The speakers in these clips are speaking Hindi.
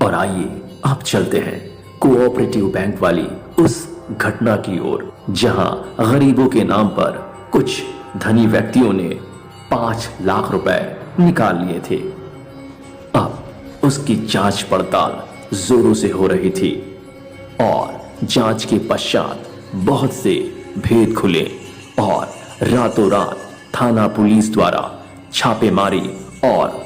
और आइए अब चलते हैं कोऑपरेटिव बैंक वाली उस घटना की ओर, जहां गरीबों के नाम पर कुछ धनी व्यक्तियों ने 5 लाख रुपए निकाल लिए थे। अब उसकी जांच पड़ताल जोरों से हो रही थी और जांच के पश्चात बहुत से भेद खुले और रातों रात थाना पुलिस द्वारा छापेमारी और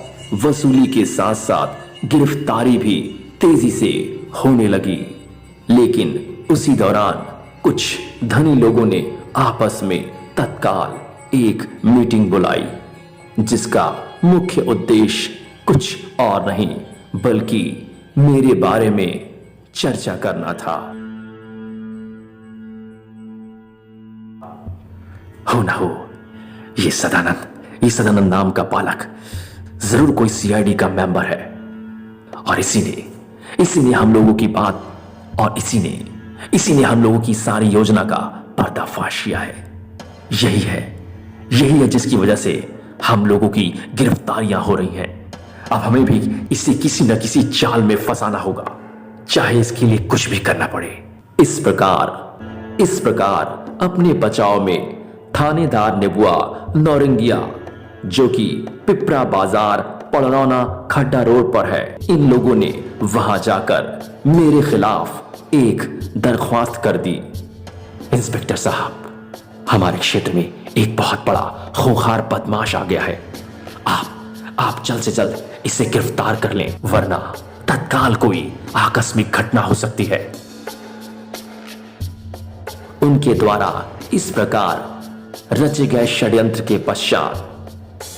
वसूली के साथ साथ गिरफ्तारी भी तेजी से होने लगी। लेकिन उसी दौरान कुछ धनी लोगों ने आपस में तत्काल एक मीटिंग बुलाई, जिसका मुख्य उद्देश्य कुछ और नहीं बल्कि मेरे बारे में चर्चा करना था। हो ना हो, ये सदानंद नाम का बालक जरूर कोई सीआईडी का मेंबर है और इसी ने हम लोगों की बात और इसी ने हम लोगों की सारी योजना का पर्दाफाश किया है। यही है जिसकी वजह से हम लोगों की गिरफ्तारियां हो रही हैं। अब हमें भी इसे किसी न किसी चाल में फंसाना होगा, चाहे इसके लिए कुछ भी करना पड़े। इस प्रकार अपने बचाव में थानेदार नेबुआ नौरंगिया, जो कि पिपरा बाजार पड़रौना खड्डा रोड पर है, इन लोगों ने वहां जाकर मेरे खिलाफ एक दरख्वास्त कर दी। इंस्पेक्टर साहब, हमारे क्षेत्र में एक बहुत बड़ा खूंखार बदमाश आ गया है। आप जल्द से जल्द इसे गिरफ्तार कर लें, वरना तत्काल कोई आकस्मिक घटना हो सकती है। उनके द्वारा इस प्रकार रचे गए षड्यंत्र के पश्चात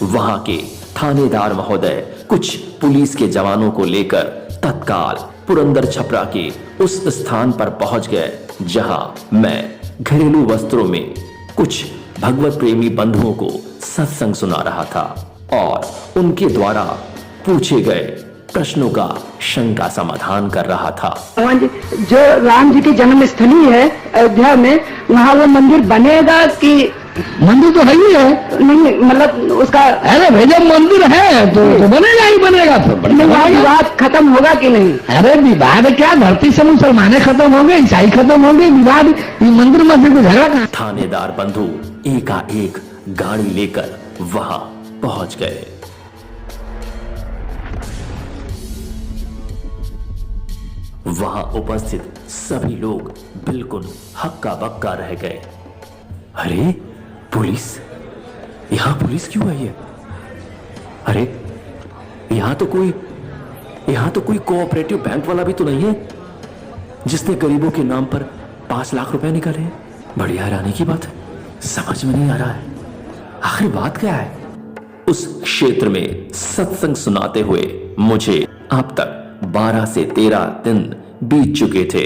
वहां के थानेदार महोदय कुछ पुलिस के जवानों को लेकर तत्काल पुरंदर छपरा के उस स्थान पर पहुंच गए, जहां मैं घरेलू वस्त्रों में कुछ भगवत प्रेमी बंधुओं को सत्संग सुना रहा था और उनके द्वारा पूछे गए प्रश्नों का शंका समाधान कर रहा था। जो राम जी की जन्म स्थली है अयोध्या में, वहाँ वो मंदिर बनेगा कि? मंदिर तो है ही है। नहीं, मतलब उसका अरे भैया मंदिर है तो बनेगा ही बनेगा। तो विवाद खत्म होगा कि नहीं? अरे विवाद क्या, धरती से मुसलमाने खत्म हो गए, ईसाई खत्म हो गए, विवाद ये मंदिर मस्जिद को झगड़ा कहां? थानेदार बंधु एकाएक गाड़ी लेकर वहां पहुंच गए। वहां उपस्थित सभी लोग बिल्कुल हक्का बक्का रह गए। अरे पुलिस, यहां पुलिस क्यों आई है? अरे यहां तो कोई कोऑपरेटिव बैंक वाला भी तो नहीं है जिसने गरीबों के नाम पर 5 लाख रुपए निकाले हैं। बड़ी हैरानी की बात है, समझ में नहीं आ रहा है आखिर बात क्या है। उस क्षेत्र में सत्संग सुनाते हुए मुझे अब तक 12 से 13 दिन बीत चुके थे,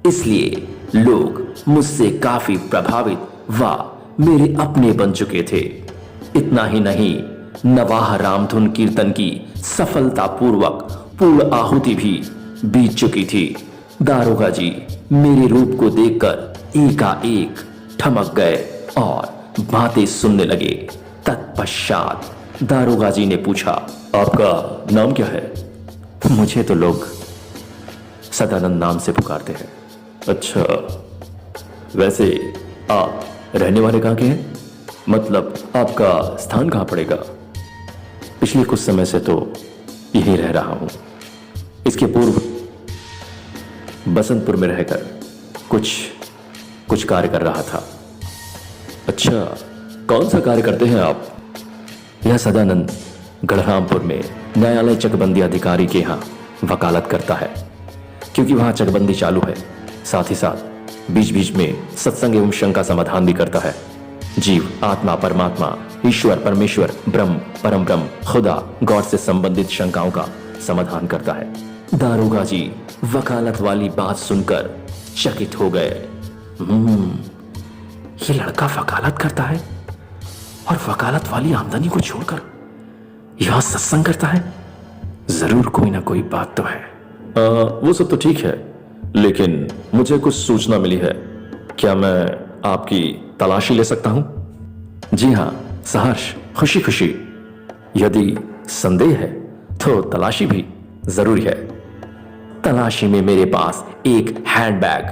इसलिए लोग मुझसे काफी प्रभावित व मेरे अपने बन चुके थे। इतना ही नहीं, नवाह रामधुन कीर्तन की सफलतापूर्वक पूर्ण आहुति भी बीत चुकी थी। दारोगा जी मेरे रूप को देखकर एकाएक ठमक गए और बातें सुनने लगे। तत्पश्चात दारोगा जी ने पूछा, आपका नाम क्या है? मुझे तो लोग सदानंद नाम से पुकारते हैं। अच्छा, वैसे आप रहने वाले कहाँ के हैं? मतलब आपका स्थान कहाँ पड़ेगा? पिछले कुछ समय से तो यहीं रह रहा हूं। इसके पूर्व बसंतपुर में रहकर कुछ कार्य कर रहा था। अच्छा, कौन सा कार्य करते हैं आप? यह सदानंद गढ़रामपुर में न्यायालय चकबंदी अधिकारी के यहाँ वकालत करता है, क्योंकि वहां चकबंदी चालू है। साथ ही साथ बीच बीच में सत्संग एवं शंका समाधान भी करता है। जीव, आत्मा, परमात्मा, ईश्वर, परमेश्वर, ब्रह्म, परम ब्रह्म, खुदा, गॉड से संबंधित शंकाओं का समाधान करता है। दारोगा जी वकालत वाली बात सुनकर चकित हो गए। ये लड़का वकालत करता है और वकालत वाली आमदनी को छोड़कर यहां सत्संग करता है। जरूर कोई ना कोई बात तो है। वो सब तो ठीक है, लेकिन मुझे कुछ सूचना मिली है। क्या मैं आपकी तलाशी ले सकता हूं? जी हां सहर्ष, खुशी खुशी। यदि संदेह है तो तलाशी भी जरूरी है। तलाशी में मेरे पास एक हैंडबैग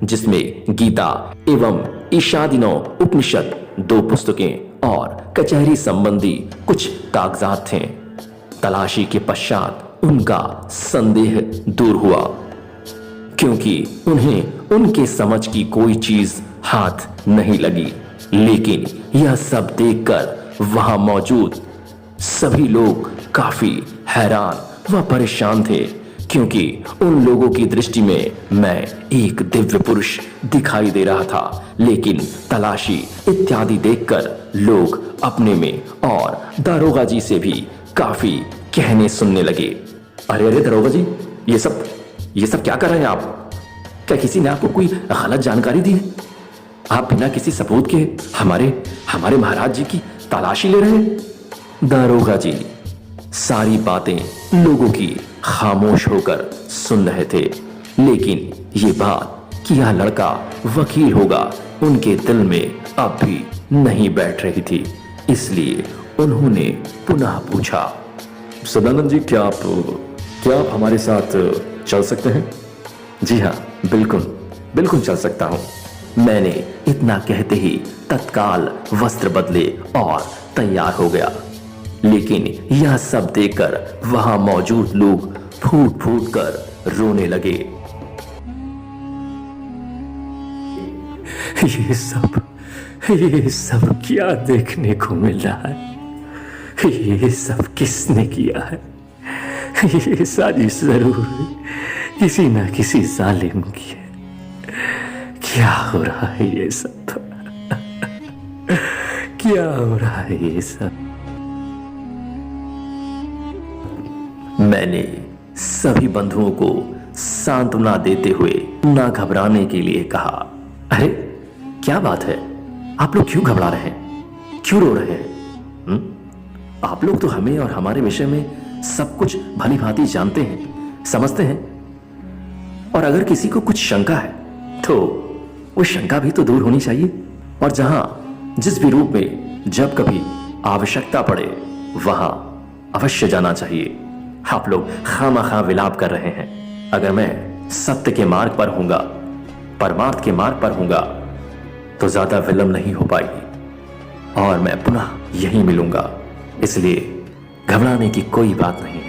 जिसमें गीता एवं ईशादिनो उपनिषद 2 पुस्तकें और कचहरी संबंधी कुछ कागजात थे। तलाशी के पश्चात उनका संदेह दूर हुआ, क्योंकि उन्हें उनके समझ की कोई चीज हाथ नहीं लगी। लेकिन यह सब देखकर वहां मौजूद सभी लोग काफी हैरान व परेशान थे, क्योंकि उन लोगों की दृष्टि में मैं एक दिव्य पुरुष दिखाई दे रहा था। लेकिन तलाशी इत्यादि देखकर लोग अपने में और दारोगा जी से भी काफी कहने सुनने लगे। अरे अरे दरोगा जी, ये सब क्या कर रहे हैं आप? क्या किसी ने आपको कोई गलत जानकारी दी है? आप बिना किसी सबूत के हमारे महाराज जी की तलाशी ले रहे हैं? दारोगा जी सारी बातें लोगों की खामोश होकर सुन रहे थे, लेकिन ये बात कि यह लड़का वकील होगा उनके दिल में अब भी नहीं बैठ रही थी। इसलिए उन्होंने पुनः पूछा, सदानंद जी, क्या आप हमारे साथ चल सकते हैं? जी हाँ, बिल्कुल चल सकता हूं। मैंने इतना कहते ही तत्काल वस्त्र बदले और तैयार हो गया। लेकिन यह सब देखकर वहां मौजूद लोग फूट फूट कर रोने लगे। ये सब क्या देखने को मिल रहा है? ये सब किसने किया है? ये साजिश जरूर किसी ना किसी जालिम की है। क्या हो रहा है ये सब? क्या हो रहा है ये सब? मैंने सभी बंधुओं को सांत्वना देते हुए ना घबराने के लिए कहा। अरे क्या बात है, आप लोग क्यों घबरा रहे हैं, क्यों रो रहे हैं? आप लोग तो हमें और हमारे विषय में सब कुछ भली भांति जानते हैं, समझते हैं। और अगर किसी को कुछ शंका है तो वो शंका भी तो दूर होनी चाहिए। और जहां जिस भी रूप में जब कभी आवश्यकता पड़े वहां अवश्य जाना चाहिए। आप लोग खामखा विलाप कर रहे हैं। अगर मैं सत्य के मार्ग पर हूंगा, परमार्थ के मार्ग पर हूंगा, तो ज्यादा विलंब नहीं हो पाएगी और मैं पुनः यहीं मिलूंगा। इसलिए घबराने की कोई बात नहीं।